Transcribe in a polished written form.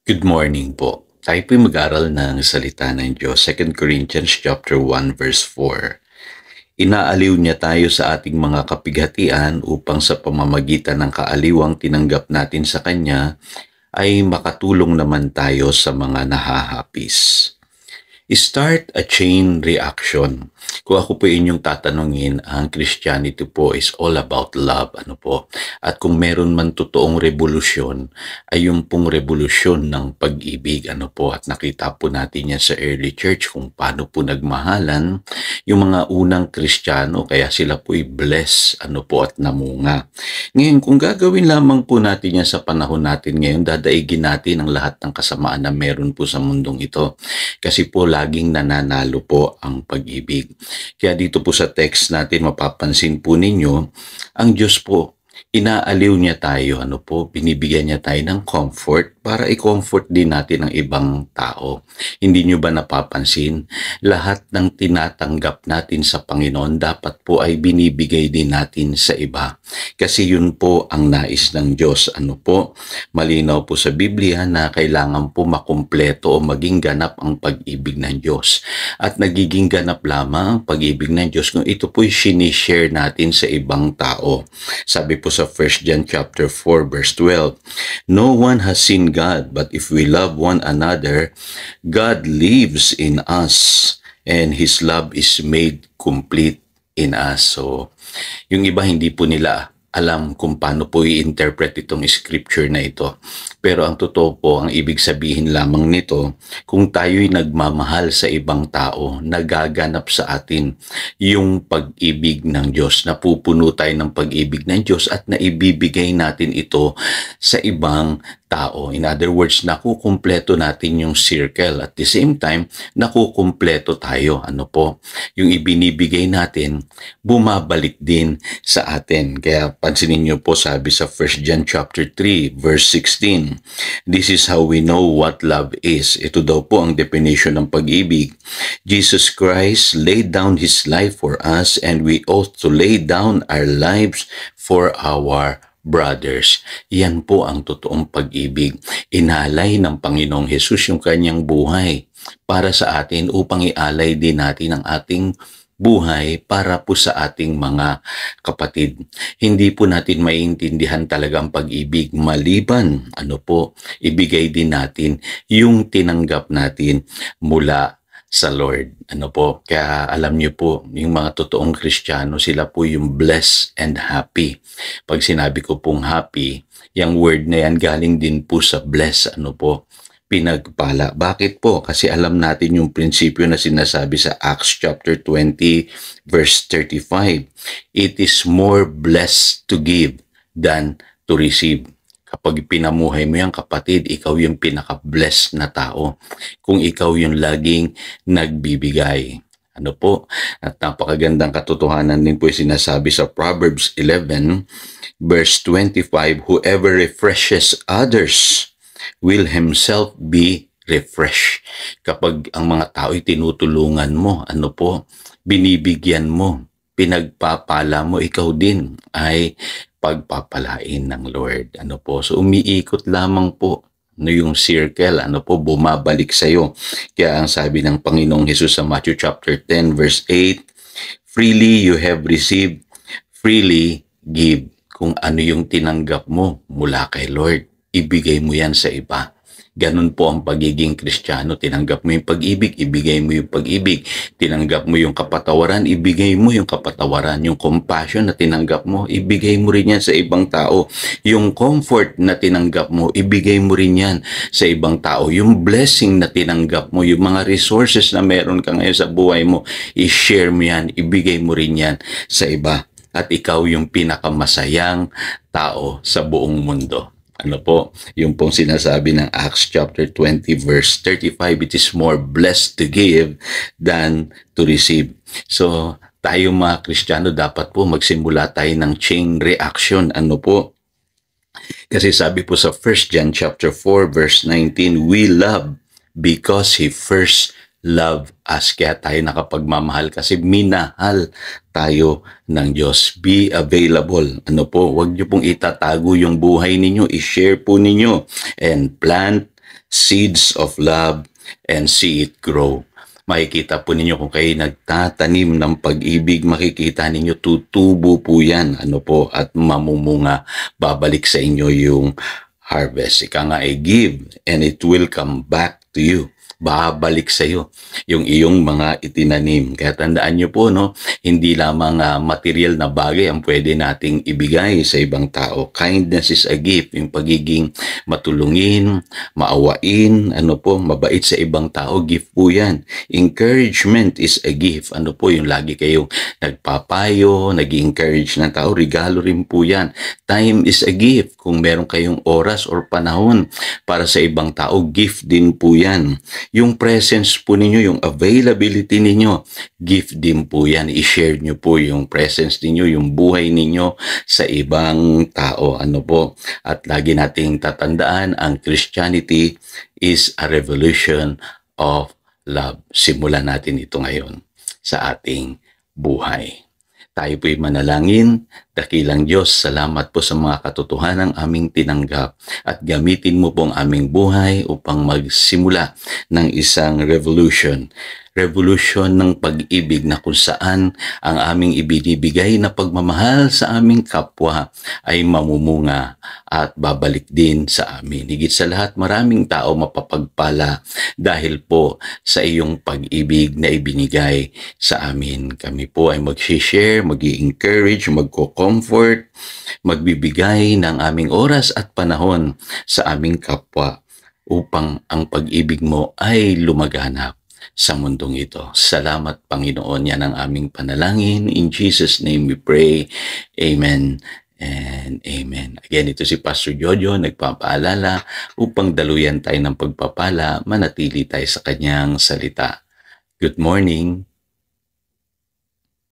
Good morning po. Tayo po'y mag-aral ng salita ng Diyos, 2 Corinthians chapter 1 verse 4. Inaaliw niya tayo sa ating mga kapighatian upang sa pamamagitan ng kaaliwang tinanggap natin sa Kanya ay makatulong naman tayo sa mga nahahapis. Start a chain reaction. Kung ako po inyong tatanungin, ang Christianity po is all about love. At kung meron man totoong revolusyon, ay yung pong revolusyon ng pag-ibig. At nakita po natin yan sa early church kung paano po nagmahalan yung mga unang Kristiyano, kaya sila po'y bless, at namunga. Ngayon, kung gagawin lamang po natin yan sa panahon natin ngayon, dadaigin natin ang lahat ng kasamaan na meron po sa mundong ito. Kasi po, laging nananalo po ang pag-ibig. Kaya dito po sa text natin, mapapansin po ninyo, ang Diyos po, inaaliw niya tayo, binibigyan niya tayo ng comfort para i-comfort din natin ang ibang tao. Hindi nyo ba napapansin? Lahat ng tinatanggap natin sa Panginoon dapat po ay binibigay din natin sa iba. Kasi yun po ang nais ng Diyos. Malinaw po sa Biblia na kailangan po makumpleto o maging ganap ang pag-ibig ng Diyos. At nagiging ganap lamang ang pag-ibig ng Diyos kung ito po'y sinishare natin sa ibang tao. Sabi po sa 1 John chapter 4 verse 12, "No one has seen God, but if we love one another, God lives in us, and His love is made complete in us." So, yung iba hindi po nila alam kung paano po i-interpret itong scripture na ito. Pero ang totoo po, ang ibig sabihin lamang nito, kung tayo'y nagmamahal sa ibang tao, nagaganap sa atin yung pag-ibig ng Diyos. Napupuno tayo ng pag-ibig ng Diyos at naibibigay natin ito sa ibang tao. In other words, nakukumpleto natin yung circle. At the same time, nakukumpleto tayo. Yung ibinibigay natin, bumabalik din sa atin. Kaya pansinin niyo po, sabi sa 1 John chapter 3 verse 16, "This is how we know what love is." Ito daw po ang definition ng pag-ibig. "Jesus Christ laid down His life for us, and we ought to lay down our lives for our brothers." Yan po ang totoong pag-ibig. Inalay ng Panginoong Hesus yung kanyang buhay para sa atin upang ialay din natin ang ating buhay para po sa ating mga kapatid. Hindi po natin maiintindihan talaga ang pag-ibig maliban, ibigay din natin yung tinanggap natin mula sa Lord. Kaya alam niyo po, yung mga totoong Kristiyano, sila po yung blessed and happy. Pag sinabi ko pong happy, yung word na yan galing din po sa bless, pinagpala. Bakit po? Kasi alam natin yung prinsipyo na sinasabi sa Acts chapter 20 verse 35. It is more blessed to give than to receive. Kapag pinamuhay mo yan, kapatid, ikaw yung pinaka-blessed na tao. Kung ikaw yung laging nagbibigay. At napakagandang katotohanan din po yung sinasabi sa Proverbs 11 verse 25, "Whoever refreshes others will himself be refreshed." Kapag ang mga tao'y tinutulungan mo, binibigyan mo, pinagpapala mo, ikaw din ay pagpapalain ng Lord. So umiikot lamang po yung circle, bumabalik sa iyo. Kaya ang sabi ng Panginoong Hesus sa Matthew chapter 10 verse 8, "Freely you have received, freely give." Kung ano yung tinanggap mo mula kay Lord, ibigay mo yan sa iba. Ganun po ang pagiging Kristiyano. Tinanggap mo yung pag-ibig, ibigay mo yung pag-ibig. Tinanggap mo yung kapatawaran, ibigay mo yung kapatawaran. Yung compassion na tinanggap mo, ibigay mo rin yan sa ibang tao. Yung comfort na tinanggap mo, ibigay mo rin yan sa ibang tao. Yung blessing na tinanggap mo, yung mga resources na meron ka ngayon sa buhay mo, i-share mo yan, ibigay mo rin yan sa iba. At ikaw yung pinakamasayang tao sa buong mundo. Yung pong sinasabi ng Acts chapter 20 verse 35, "It is more blessed to give than to receive." So, tayo mga Kristiyano, dapat po magsimula tayo ng chain reaction. Kasi sabi po sa 1 John chapter 4 verse 19, "We love because He first loved us." Kaya tayo nakapagmamahal kasi minahal tayo ng Diyos. Be available. Huwag niyo pong itatago yung buhay ninyo. I-share po ninyo. And plant seeds of love and see it grow. Makikita po ninyo kung kayo nagtatanim ng pag-ibig, makikita ninyo tutubo po yan, at mamumunga, babalik sa inyo yung harvest. Ika nga ay give and it will come back to you. Babalik sa iyo yung iyong mga itinanim. Kaya tandaan niyo po, hindi lamang material na bagay ang pwede nating ibigay sa ibang tao. Kindness is a gift, yung pagiging matulungin, maawain, mabait sa ibang tao, gift po yan. Encouragement is a gift, yung lagi kayong nagpapayo, nag-encourage ng tao, regalo rin po yan. Time is a gift, kung meron kayong oras or panahon para sa ibang tao, gift din po yan. Yung presence po ninyo, yung availability ninyo, gift din po yan. I-share nyo po yung presence ninyo, yung buhay ninyo sa ibang tao. At lagi nating tatandaan, ang Christianity is a revolution of love. Simulan natin ito ngayon sa ating buhay. Tayo po'y manalangin. Dakilang Diyos, salamat po sa mga katotohanang aming tinanggap at gamitin mo pong aming buhay upang magsimula ng isang revolution. Revolution ng pag-ibig na kung saan ang aming ibinibigay na pagmamahal sa aming kapwa ay mamumunga at babalik din sa amin. Higit sa lahat, maraming tao mapapagpala dahil po sa iyong pag-ibig na ibinigay sa amin. Kami po ay mag-share, mag-encourage, magko-comfort, magbibigay ng aming oras at panahon sa aming kapwa upang ang pag-ibig mo ay lumaganap sa mundong ito. Salamat, Panginoon. Yan ang aming panalangin. In Jesus' name we pray. Amen and amen. Again, ito si Pastor Jojo, nagpapaalala upang daluyan tayo ng pagpapala, manatili tayo sa kanyang salita. Good morning.